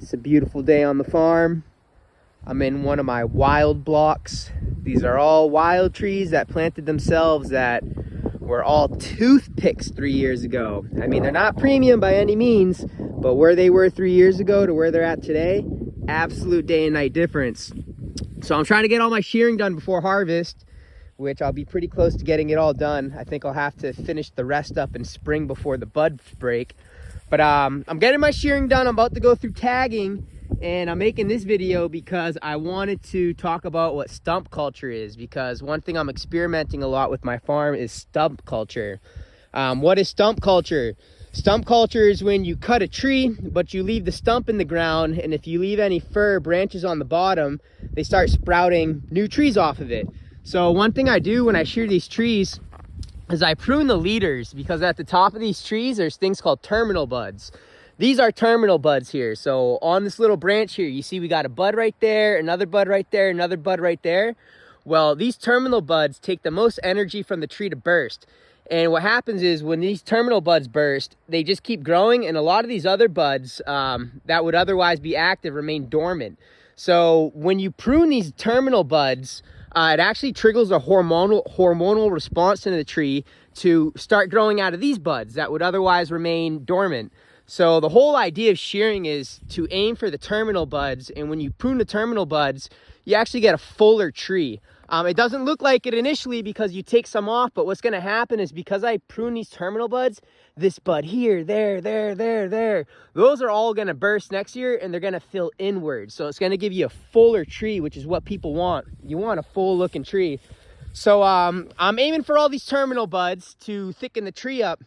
It's a beautiful day on the farm. I'm in one of my wild blocks. These are all wild trees that planted themselves that were all toothpicks 3 years ago. I mean, they're not premium by any means, but where they were 3 years ago to where they're at today, absolute day and night difference. So I'm trying to get all my shearing done before harvest, which I'll be pretty close to getting it all done. I think I'll have to finish the rest up in spring before the buds break. But I'm getting my shearing done. I'm about to go through tagging, and I'm making this video because I wanted to talk about what stump culture is, because one thing I'm experimenting a lot with my farm is stump culture. What is stump culture? Stump culture is when you cut a tree, but you leave the stump in the ground, and if you leave any fir branches on the bottom, they start sprouting new trees off of it. So one thing I do when I shear these trees is I prune the leaders, because at the top of these trees there's things called terminal buds. These are terminal buds here. So on this little branch here, you see we got a bud right there, another bud right there, another bud right there. Well, these terminal buds take the most energy from the tree to burst. And what happens is when these terminal buds burst, they just keep growing, and a lot of these other buds that would otherwise be active remain dormant. So when you prune these terminal buds, it actually triggers a hormonal response in the tree to start growing out of these buds that would otherwise remain dormant. So the whole idea of shearing is to aim for the terminal buds, and when you prune the terminal buds, you actually get a fuller tree. It doesn't look like it initially because you take some off, but what's going to happen is because I prune these terminal buds, this bud here, there, those are all going to burst next year, and they're going to fill inward. So it's going to give you a fuller tree, which is what people want. You want a full looking tree. So I'm aiming for all these terminal buds to thicken the tree up.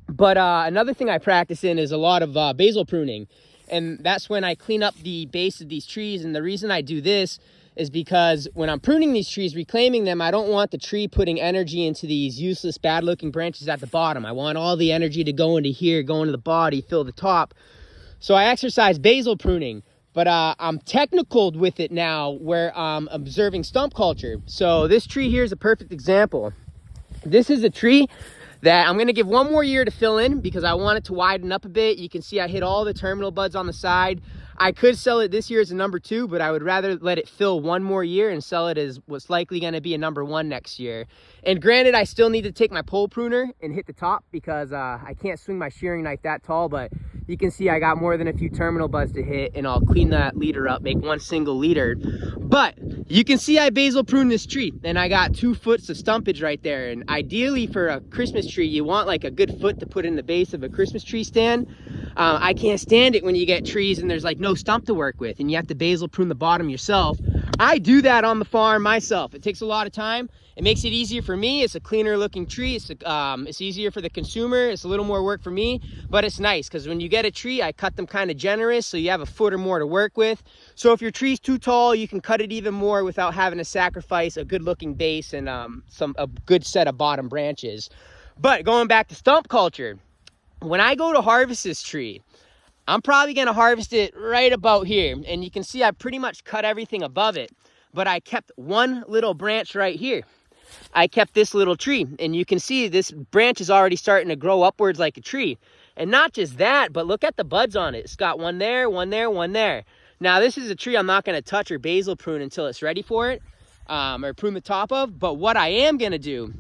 But another thing I practice in is a lot of basal pruning. And that's when I clean up the base of these trees. And the reason I do this is because when I'm pruning these trees, reclaiming them, I don't want the tree putting energy into these useless, bad-looking branches at the bottom. I want all the energy to go into here, go into the body, fill the top. So I exercise basal pruning, but I'm technical with it now where I'm observing stump culture. So this tree here is a perfect example. This is a tree that I'm going to give one more year to fill in because I want it to widen up a bit. You can see I hit all the terminal buds on the side. I could sell it this year as a number 2, but I would rather let it fill one more year and sell it as what's likely going to be a number 1 next year. And granted, I still need to take my pole pruner and hit the top because I can't swing my shearing knife that tall, but you can see I got more than a few terminal buds to hit, and I'll clean that leader up, make one single leader. But you can see I basal pruned this tree, and I got 2 foot of stumpage right there. And ideally for a Christmas tree, you want like a good foot to put in the base of a Christmas tree stand. I can't stand it when you get trees and there's like no stump to work with, and you have to basal prune the bottom yourself. I do that on the farm myself. It takes a lot of time. It makes it easier for me. It's a cleaner looking tree. It's easier for the consumer. It's a little more work for me, but it's nice because when you get a tree, I cut them kind of generous, so you have a foot or more to work with. So if your tree's too tall, you can cut it even more without having to sacrifice a good looking base and a good set of bottom branches. But going back to stump culture, when I go to harvest this tree, I'm probably going to harvest it right about here. And you can see I pretty much cut everything above it, but I kept one little branch right here. I kept this little tree, and you can see this branch is already starting to grow upwards like a tree. And not just that, but look at the buds on it. It's got one there, one there, one there. Now this is a tree I'm not going to touch or basal prune until it's ready for it, or prune the top of. But what I am going to do,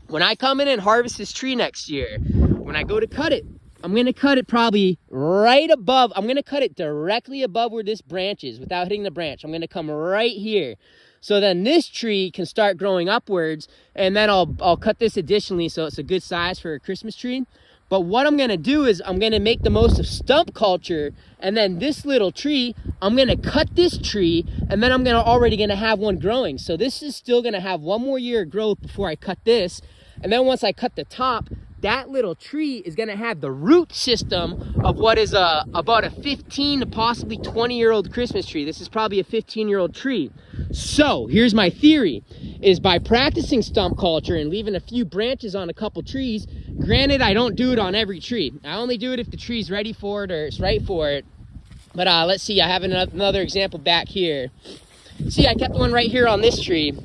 when I come in and harvest this tree next year, when I go to cut it, I'm going to cut it probably right above. I'm going to cut it directly above where this branch is without hitting the branch. I'm going to come right here. So then this tree can start growing upwards, and then I'll cut this additionally so it's a good size for a Christmas tree. But what I'm going to do is I'm going to make the most of stump culture, and then this little tree, I'm going to cut this tree, and then I'm already going to have one growing. So this is still going to have one more year of growth before I cut this. And then once I cut the top, that little tree is going to have the root system of what is about a 15 to possibly 20-year-old Christmas tree. This is probably a 15-year-old tree. So here's my theory, is by practicing stump culture and leaving a few branches on a couple trees, granted I don't do it on every tree. I only do it if the tree's ready for it or it's right for it. But let's see, I have another example back here. See, I kept one right here on this tree.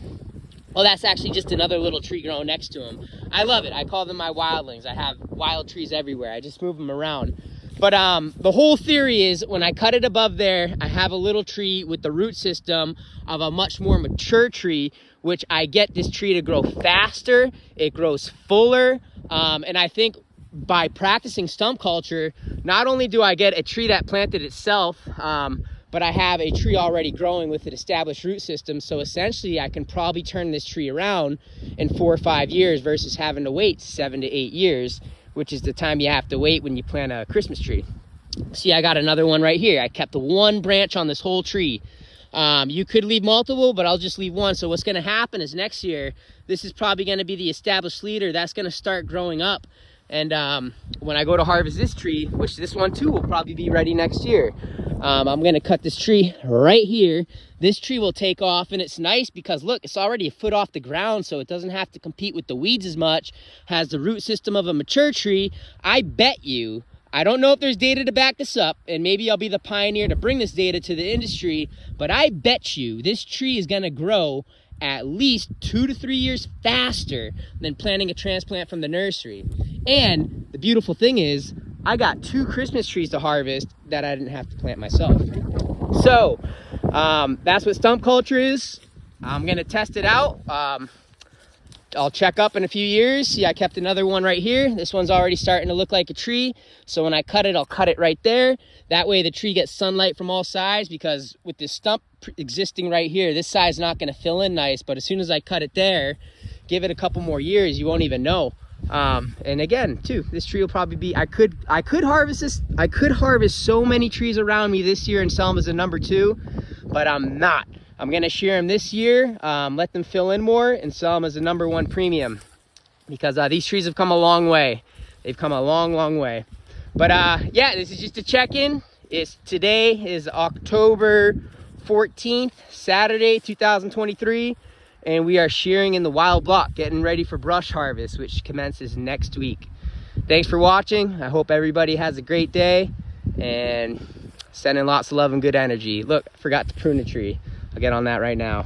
Well, that's actually just another little tree growing next to him. I love it. I call them my wildlings. I have wild trees everywhere. I just move them around. But the whole theory is when I cut it above there, I have a little tree with the root system of a much more mature tree, which I get this tree to grow faster, it grows fuller, and I think by practicing stump culture, not only do I get a tree that planted itself, but I have a tree already growing with an established root system. So essentially I can probably turn this tree around in 4 or 5 years versus having to wait 7 to 8 years, which is the time you have to wait when you plant a Christmas tree. See, I got another one right here. I kept the one branch on this whole tree. You could leave multiple, but I'll just leave one. So what's gonna happen is next year, this is probably gonna be the established leader that's gonna start growing up. And when I go to harvest this tree, which this one too will probably be ready next year, I'm gonna cut this tree right here. This tree will take off, and it's nice because look, it's already a foot off the ground, so it doesn't have to compete with the weeds as much, has the root system of a mature tree. I bet you, I don't know if there's data to back this up, and maybe I'll be the pioneer to bring this data to the industry, but I bet you this tree is gonna grow at least 2 to 3 years faster than planting a transplant from the nursery. And the beautiful thing is, I got 2 Christmas trees to harvest that I didn't have to plant myself. So that's what stump culture is. I'm gonna test it out. I'll check up in a few years. See, I kept another one right here. This one's already starting to look like a tree. So when I cut it, I'll cut it right there. That way the tree gets sunlight from all sides, because with this stump existing right here, this side's not gonna fill in nice, but as soon as I cut it there, give it a couple more years, you won't even know. And again, too, this tree will probably be, I could harvest this. I could harvest so many trees around me this year and sell them as a number 2, but I'm not. I'm gonna shear them this year, let them fill in more, and sell them as a number 1 premium, because these trees have come a long way. They've come a long, long way. But yeah, this is just a check-in. Today is October 14th, Saturday, 2023, and we are shearing in the wild block, getting ready for brush harvest, which commences next week. Thanks for watching. I hope everybody has a great day, and sending lots of love and good energy. Look, I forgot to prune a tree. I'll get on that right now.